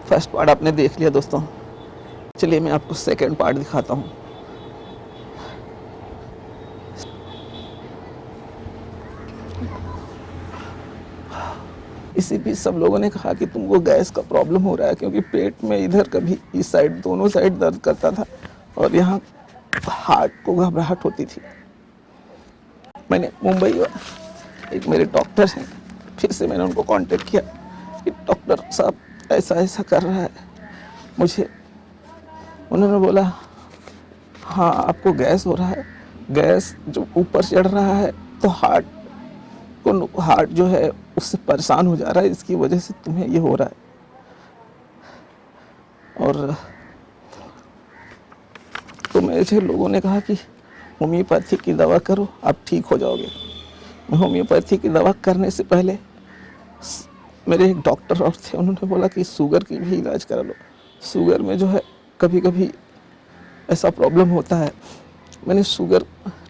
First part आपने देख लिया दोस्तों, चलिए मैं आपको सेकंड पार्ट दिखाता हूँ। इसी बीच सब लोगों ने कहा कि तुमको गैस का प्रॉब्लम हो रहा है, क्योंकि पेट में इधर कभी इस साइड दोनों साइड दर्द करता था और यहाँ हार्ट को घबराहट होती थी। मैंने मुंबई एक मेरे डॉक्टर हैं, फिर से मैंने उनको कांटेक्ट किया कि डॉक्टर साहब ऐसा ऐसा कर रहा है मुझे। उन्होंने बोला हाँ आपको गैस हो रहा है, गैस जो ऊपर चढ़ रहा है तो हार्ट जो है उससे परेशान हो जा रहा है, इसकी वजह से तुम्हें ये हो रहा है। और तो मुझे लोगों ने कहा कि होम्योपैथी की दवा करो आप ठीक हो जाओगे। मैं होम्योपैथी की दवा करने से पहले मेरे एक डॉक्टर और थे, उन्होंने बोला कि शुगर की भी इलाज करा लो, शुगर में जो है कभी कभी ऐसा प्रॉब्लम होता है। मैंने शुगर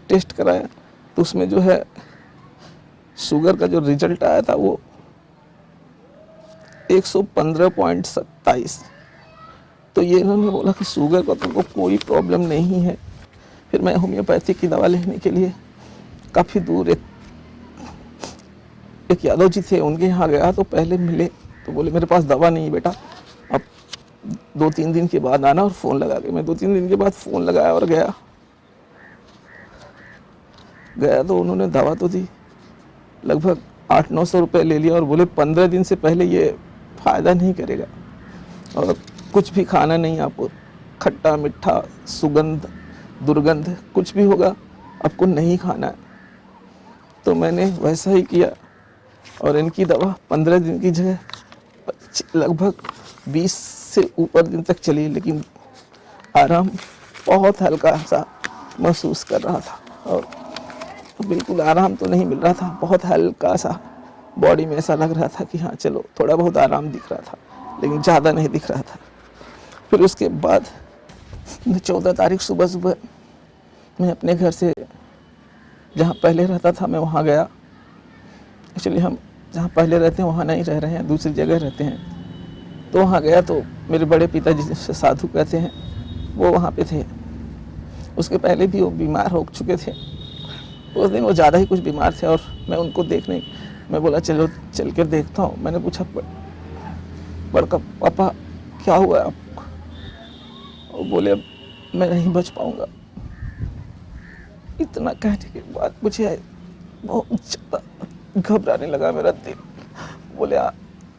टेस्ट कराया तो उसमें जो है शुगर का जो रिजल्ट आया था वो 115.27। तो ये इन्होंने बोला कि शुगर का तुमको कोई प्रॉब्लम नहीं है। फिर मैं होम्योपैथी की दवा लेने के लिए काफ़ी दूर एक यादव जी थे, उनके यहाँ गया तो पहले मिले तो बोले मेरे पास दवा नहीं बेटा, अब 2-3 दिन के बाद आना और फ़ोन लगा के। मैं 2-3 दिन के बाद फ़ोन लगाया और गया तो उन्होंने दवा तो दी, लगभग 800-900 रुपये ले लिया और बोले 15 दिन से पहले ये फ़ायदा नहीं करेगा और कुछ भी खाना नहीं, आपको खट्टा मीठा सुगंध दुर्गंध कुछ भी होगा आपको नहीं खाना है। तो मैंने वैसा ही किया और इनकी दवा 15 दिन की जगह लगभग 20 से ऊपर दिन तक चली, लेकिन आराम बहुत हल्का सा महसूस कर रहा था और बिल्कुल आराम तो नहीं मिल रहा था, बहुत हल्का सा बॉडी में ऐसा लग रहा था कि हाँ चलो थोड़ा बहुत आराम दिख रहा था, लेकिन ज़्यादा नहीं दिख रहा था। फिर उसके बाद 14 तारीख सुबह सुबह मैं अपने घर से जहाँ पहले रहता था मैं वहाँ गया। एक्चुअली हम जहाँ पहले रहते हैं वहाँ नहीं रह रहे हैं, दूसरी जगह रहते हैं। तो वहाँ गया तो मेरे बड़े पिताजी जिसे साधु कहते हैं वो वहाँ पे थे। उसके पहले भी वो बीमार हो चुके थे, उस दिन वो ज़्यादा ही कुछ बीमार थे और मैं उनको देखने, मैं बोला चलो चल कर देखता हूँ। मैंने पूछा बड़का पापा क्या हुआ आपको? वो बोले अब मैं नहीं बच पाऊँगा। इतना कहने के बाद मुझे बहुत ज़्यादा घबराने लगा मेरा दिल। बोले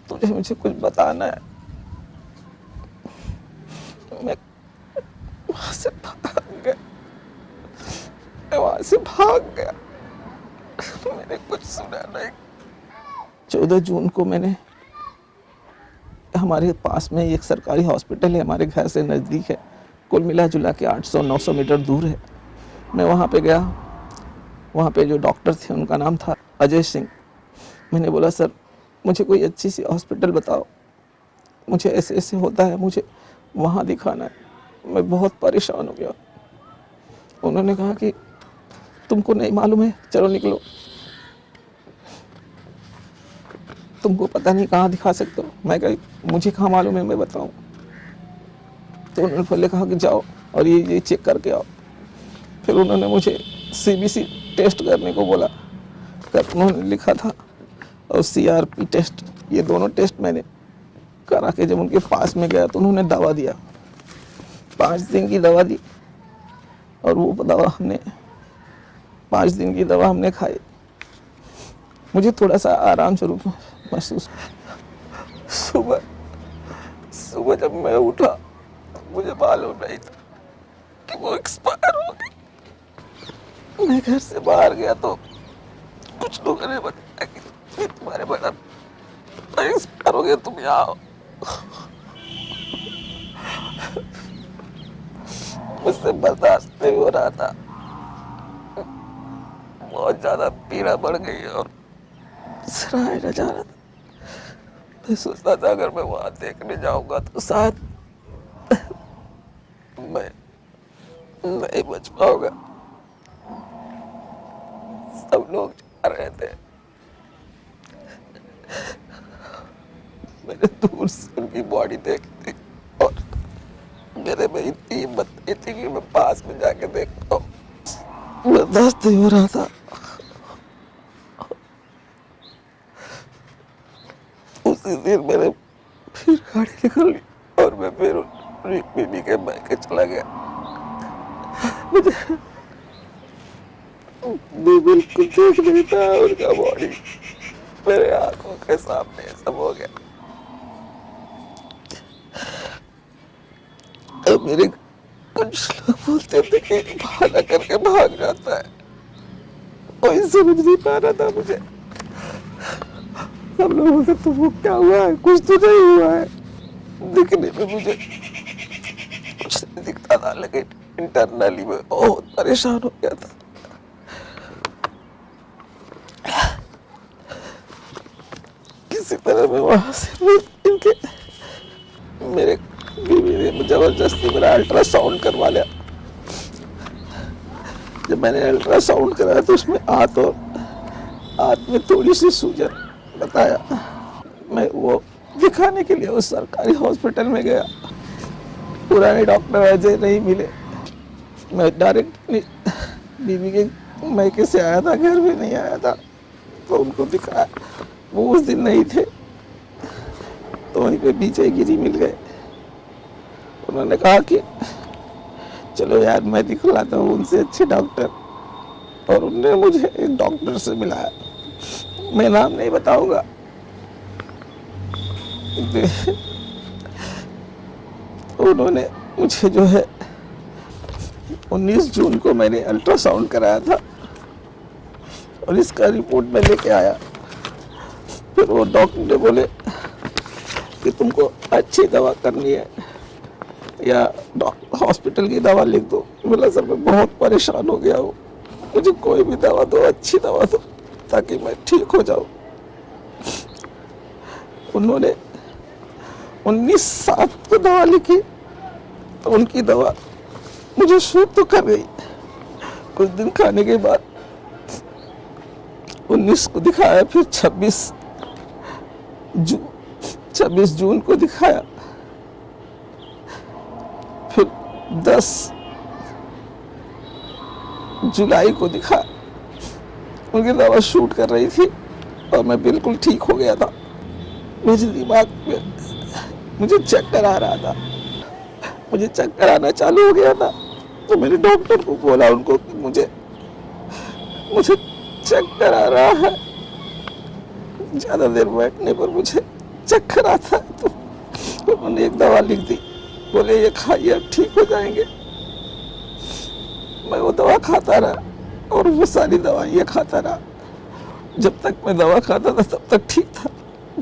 तुझे मुझे कुछ बताना है। मैं वहाँ से भाग गया, मैंने कुछ सुना नहीं। 14 जून को मैंने हमारे पास में एक सरकारी हॉस्पिटल है, हमारे घर से नज़दीक है, कुल मिला जुला के 800-900 मीटर दूर है। मैं वहाँ पे गया, वहाँ पे जो डॉक्टर थे उनका नाम था अजय सिंह। मैंने बोला सर मुझे कोई अच्छी सी हॉस्पिटल बताओ, मुझे ऐसे ऐसे होता है, मुझे वहाँ दिखाना है, मैं बहुत परेशान हो गया। उन्होंने कहा कि तुमको नहीं मालूम है, चलो निकलो, तुमको पता नहीं कहाँ दिखा सकते हो। मैं कहा मुझे कहाँ मालूम है, मैं बताऊँ। तो उन्होंने पहले कहा कि जाओ और ये चेक करके आओ। फिर उन्होंने मुझे CBC टेस्ट करने को बोला, उन्होंने लिखा था, और CRP टेस्ट, ये दोनों टेस्ट मैंने करा के जब उनके पास में गया तो उन्होंने दवा दिया, 5 दिन की दवा दी और वो दवा हमने 5 दिन की दवा हमने खाई। मुझे थोड़ा सा आराम स्वरूप महसूस। सुबह जब मैं उठा मुझे मालूम नहीं था कि वो एक्सपायर हो गई। मैं घर से बाहर गया तो कुछ लोगों ने बताया कि तुम्हारे बड़ा एक्सपायर हो गया, तुम यहाँ आओ। मुझसे बर्दाश्त नहीं हो रहा था, बहुत ज्यादा पीड़ा बढ़ गई और सराय न जा रहा था। मैं सोचता था अगर मैं वहां देखने जाऊंगा तो शायद मैं नहीं बच पाऊंगा। सब लोग जा रहे थे, मैंने दूर से उनकी बॉडी देखी और मेरे में इतनी हिम्मत नहीं थी कि मैं पास में जाके देखता हूँ। बर्दाश्त नहीं हो रहा था। उसी दिन मैंने फिर गाड़ी निकाल ली और मैं फिर बीबी के मायके चला गया। मुझे बिल्कुल देख नहीं था उनका बॉडी, मेरे आंखों के सामने सब हो गया। अब मेरे कुछ लोग बोलते थे कि बहाना करके भाग जाता है, कोई समझ नहीं पा रहा था मुझे। सब लोग बोलते तुमको क्या हुआ है, कुछ तो नहीं हुआ है। दिखने में मुझे कुछ नहीं दिखता था, लेकिन इंटरनली मैं बहुत परेशान हो गया था। किसी तरह मैं वहां से इनके मेरे बीवी ने जबरदस्ती मेरा अल्ट्रासाउंड करवा लिया। जब मैंने अल्ट्रासाउंड कराया तो उसमें हाथ में थोड़ी सी सूजन बताया। मैं वो दिखाने के लिए उस सरकारी हॉस्पिटल में गया, पुराने डॉक्टर ऐसे नहीं मिले। मैं डायरेक्ट बीवी के मैके से आया था, घर में नहीं आया था, तो उनको दिखाया। वो उस दिन नहीं थे, तो वहीं पे पीछे गिरी मिल गए। उन्होंने कहा कि चलो यार मैं दिखलाता हूँ उनसे अच्छे डॉक्टर, और उन्होंने मुझे एक डॉक्टर से मिलाया। मैं नाम नहीं बताऊंगा। उन्होंने मुझे जो है 19 जून को मैंने अल्ट्रासाउंड कराया था और इसका रिपोर्ट मैं लेके आया। फिर वो डॉक्टर ने बोले कि तुमको अच्छी दवा करनी है या हॉस्पिटल की दवा लिख दो। बोला सर मैं बहुत परेशान हो गया हूँ, मुझे कोई भी दवा दो, अच्छी दवा दो ताकि मैं ठीक हो जाऊँ। उन्होंने 19/7 को दवा लिखी, तो उनकी दवा मुझे शूट तो कर गई। कुछ दिन खाने के बाद 19 को दिखाया, फिर 26 जून को दिखाया, फिर 10 जुलाई को दिखाया। उनकी दवा शूट कर रही थी और मैं बिल्कुल ठीक हो गया था। मेरे दिमाग में मुझे चक्कर आ रहा था, मुझे चक्कर आना चालू हो गया था। तो मैंने डॉक्टर को बोला उनको कि मुझे चक्कर आ रहा है, ज़्यादा देर बैठने पर मुझे चक्कर आता है। तो उन्होंने एक दवा लिख दी, बोले ये खाइए आप ठीक हो जाएंगे। मैं वो दवा खाता रहा और वो सारी दवाइयाँ खाता रहा। जब तक मैं दवा खाता था तब तक ठीक था।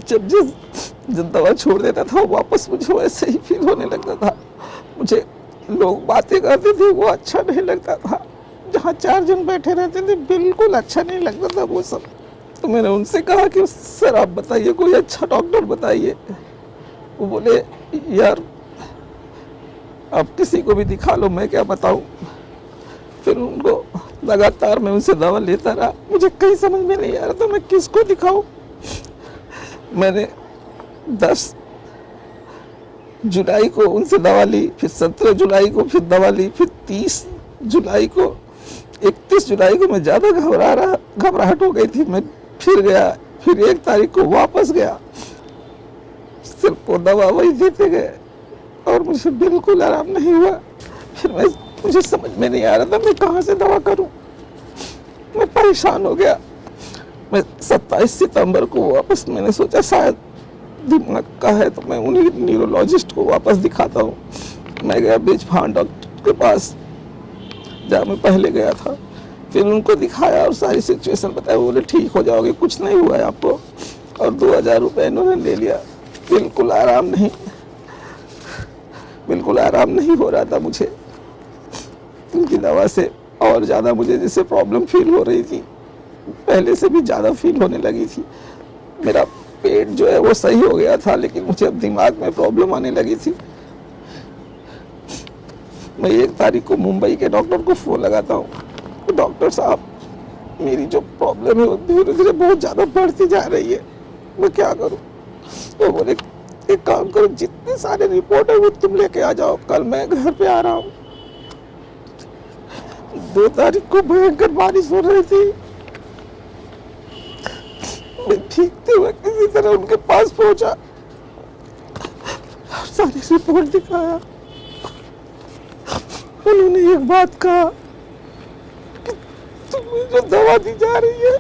जब दवा छोड़ देता था वापस मुझे वैसे ही फील होने लगता था। मुझे लोग बातें करते थे वो अच्छा नहीं लगता था। जहाँ 4 जन बैठे रहते थे बिल्कुल अच्छा नहीं लगता था वो सब। तो मैंने उनसे कहा कि सर आप बताइए कोई अच्छा डॉक्टर बताइए। वो बोले यार आप किसी को भी दिखा लो, मैं क्या बताऊँ। फिर उनको लगातार मैं उनसे दवा लेता रहा। मुझे कहीं समझ में नहीं आ रहा था मैं किसको दिखाऊं। मैंने 10 जुलाई को उनसे दवा ली, फिर 17 जुलाई को फिर दवा ली, फिर 30 जुलाई को 31 जुलाई को मैं ज़्यादा घबराहट हो गई थी। मैं फिर गया, फिर 1 तारीख को वापस गया। सिर्फ वो दवा वही देते गए और मुझे बिल्कुल आराम नहीं हुआ। फिर मुझे समझ में नहीं आ रहा था मैं कहाँ से दवा करूं। मैं परेशान हो गया। मैं 27 सितंबर को वापस मैंने सोचा शायद दिमाग का है, तो मैं उन्हीं न्यूरोलॉजिस्ट को वापस दिखाता हूँ। मैं गया बिजफान डॉक्टर के पास जहाँ मैं पहले गया था। फिर उनको दिखाया और सारी सिचुएशन बताया। बोले ठीक हो जाओगे, कुछ नहीं हुआ है आपको। और 2000 रुपये इन्होंने ले लिया। बिल्कुल आराम नहीं हो रहा था मुझे उनकी दवा से। और ज़्यादा मुझे जैसे प्रॉब्लम फील हो रही थी, पहले से भी ज़्यादा फील होने लगी थी। मेरा पेट जो है वो सही हो गया था, लेकिन मुझे अब दिमाग में प्रॉब्लम आने लगी थी। मैं 1 तारीख को मुंबई के डॉक्टर को फ़ोन लगाता हूँ, तो डॉक्टर साहब मेरी जो प्रॉब्लम है वो धीरे धीरे बहुत ज़्यादा बढ़ती जा रही है, मैं क्या करूँ। वो बोले एक काम करो, जितने सारे रिपोर्ट है वो तुम लेके आ जाओ, कल मैं घर पे आ रहा हूँ। 2 तारीख को भयंकर बारिश हो रही थी, मैं भीगते हुए किसी तरह उनके पास पहुंचा, सारी रिपोर्ट दिखाया। उन्होंने एक बात कहा कि तुम्हें जो दवा दी जा रही है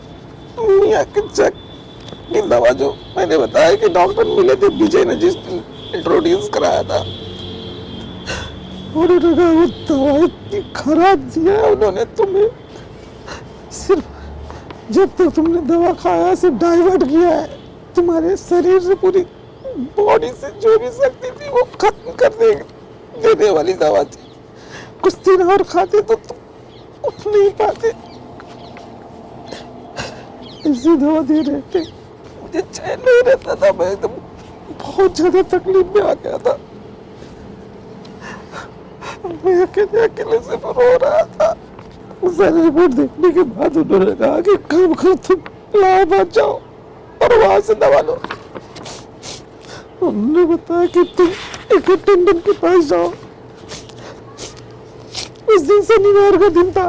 मियां के चेक की दवा, जो मैंने बताया कि डॉक्टर मिले थे विजय ने जिस दिन इंट्रोड्यूस कराया था, उन्होंने कहा वो दवा इतनी खराब दिया है उन्होंने तुम्हें, सिर्फ जब तक तुमने दवा खाया सिर्फ डाइवर्ट किया है, तुम्हारे शरीर से पूरी बॉडी से जो भी शक्ति थी वो खत्म कर देने वाली दवा थी। कुछ दिन और खाते तो तुम उठ नहीं पाते। ऐसी दवा दे रहे थे, मुझे चैन नहीं रहता था, मैं एकदम बहुत ज्यादा तकलीफ में आ गया था। मैं अकेले अकेले से रो रहा था। सारी रिपोर्ट देखने के बाद उन्होंने कहा कि काम करो, तुम इलाहाबाद जाओ और वहां से दवा लो। उन्होंने बताया कि तुम एक अटेंडेंट के पास जाओ। उस दिन शनिवार का दिन था,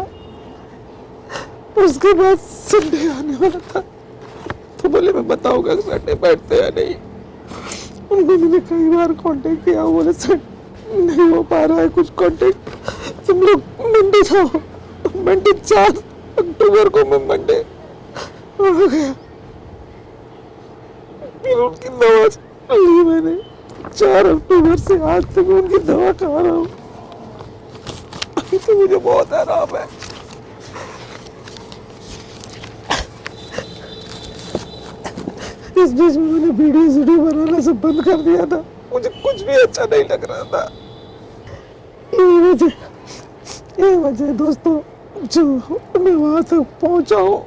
उसके बाद संडे आने वाला था, तो बोले मैं बताऊंगा संडे बैठते या नहीं। उनको मैंने कई बार कांटेक्ट किया, वो बोले सर नहीं हो पा रहा है कुछ कांटेक्ट, तुम लोग मंडे जाओ। मंडे 4 अक्टूबर को मैं मंडे आ गया, फिर उनकी दवा ली मैंने। 4 अक्टूबर से आज तक उनकी दवा खा रहा हूँ, अभी तो मुझे बहुत आराम है। इस बीच में मैंने वीडियो बनाना सब बंद कर दिया था, मुझे कुछ भी अच्छा नहीं लग रहा था। ये वजह दोस्तों जो मैं वहां तक पहुंचा हूँ।